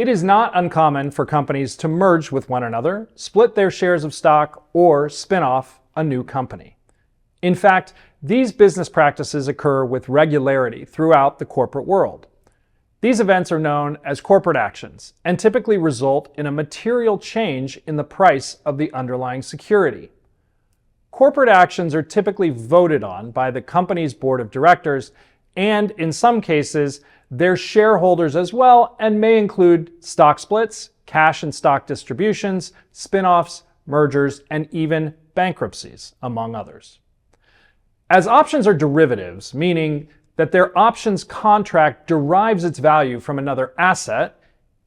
It is not uncommon for companies to merge with one another, split their shares of stock, or spin off a new company. In fact, these business practices occur with regularity throughout the corporate world. These events are known as corporate actions and typically result in a material change in the price of the underlying security. Corporate actions are typically voted on by the company's board of directors and, in some cases, their shareholders as well, and may include stock splits, cash and stock distributions, spin-offs, mergers, and even bankruptcies, among others. As options are derivatives, meaning that their options contract derives its value from another asset,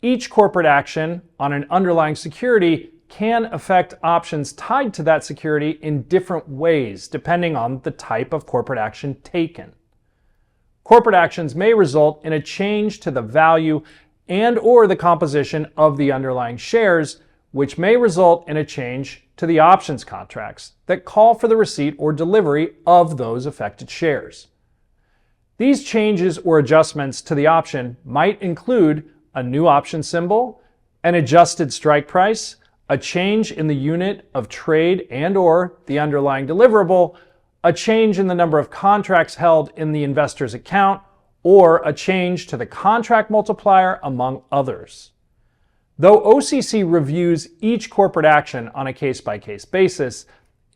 each corporate action on an underlying security can affect options tied to that security in different ways, depending on the type of corporate action taken. Corporate actions may result in a change to the value and/or the composition of the underlying shares, which may result in a change to the options contracts that call for the receipt or delivery of those affected shares. These changes or adjustments to the option might include a new option symbol, an adjusted strike price, a change in the unit of trade and/or the underlying deliverable, a change in the number of contracts held in the investor's account, or a change to the contract multiplier, among others. Though OCC reviews each corporate action on a case-by-case basis,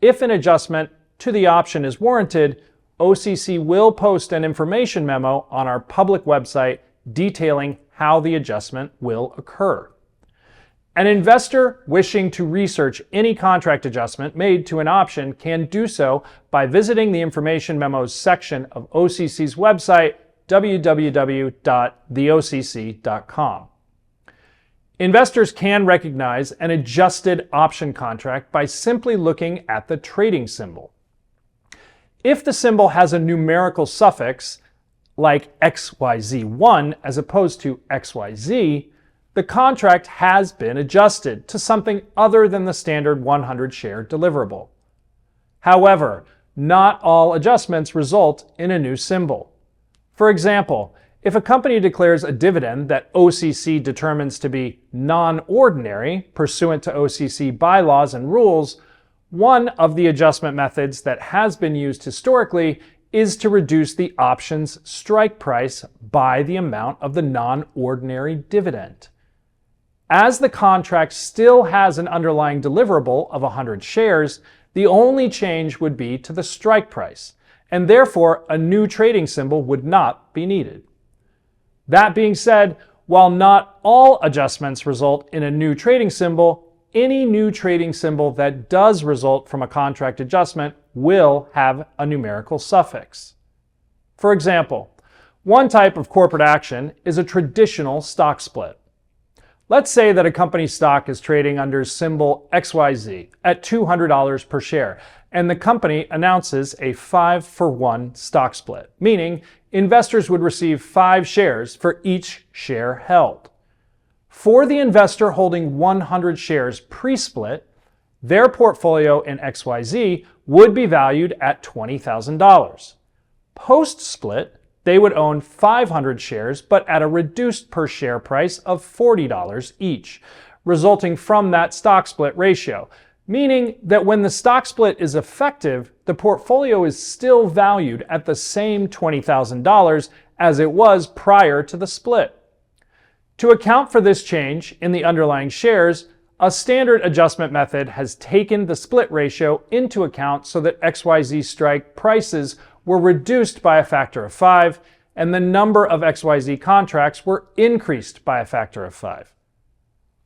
if an adjustment to the option is warranted, OCC will post an information memo on our public website detailing how the adjustment will occur. An investor wishing to research any contract adjustment made to an option can do so by visiting the Information Memos section of OCC's website, www.theocc.com. Investors can recognize an adjusted option contract by simply looking at the trading symbol. If the symbol has a numerical suffix, like XYZ1 as opposed to XYZ, the contract has been adjusted to something other than the standard 100-share deliverable. However, not all adjustments result in a new symbol. For example, if a company declares a dividend that OCC determines to be non-ordinary pursuant to OCC bylaws and rules, one of the adjustment methods that has been used historically is to reduce the option's strike price by the amount of the non-ordinary dividend. As the contract still has an underlying deliverable of 100 shares, the only change would be to the strike price, and therefore a new trading symbol would not be needed. That being said, while not all adjustments result in a new trading symbol, any new trading symbol that does result from a contract adjustment will have a numerical suffix. For example, one type of corporate action is a traditional stock split. Let's say that a company's stock is trading under symbol XYZ at $200 per share, and the company announces a 5-for-1 stock split, meaning investors would receive 5 shares for each share held. For the investor holding 100 shares pre-split, their portfolio in XYZ would be valued at $20,000. Post-split, they would own 500 shares, but at a reduced per share price of $40 each, resulting from that stock split ratio, meaning that when the stock split is effective, the portfolio is still valued at the same $20,000 as it was prior to the split. To account for this change in the underlying shares, a standard adjustment method has taken the split ratio into account so that XYZ strike prices were reduced by a factor of 5, and the number of XYZ contracts were increased by a factor of 5.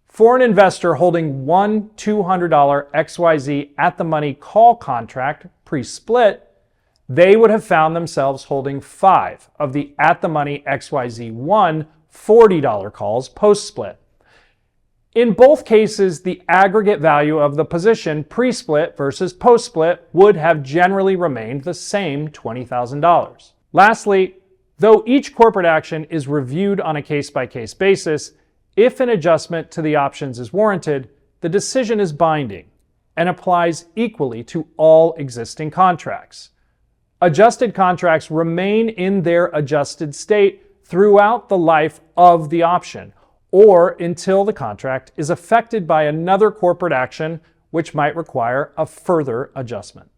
For an investor holding one $200 XYZ at-the-money call contract pre-split, they would have found themselves holding 5 of the at-the-money XYZ1 $40 calls post-split. In both cases, the aggregate value of the position pre-split versus post-split would have generally remained the same $20,000. Lastly, though each corporate action is reviewed on a case-by-case basis, if an adjustment to the options is warranted, the decision is binding and applies equally to all existing contracts. Adjusted contracts remain in their adjusted state throughout the life of the option, or until the contract is affected by another corporate action which might require a further adjustment.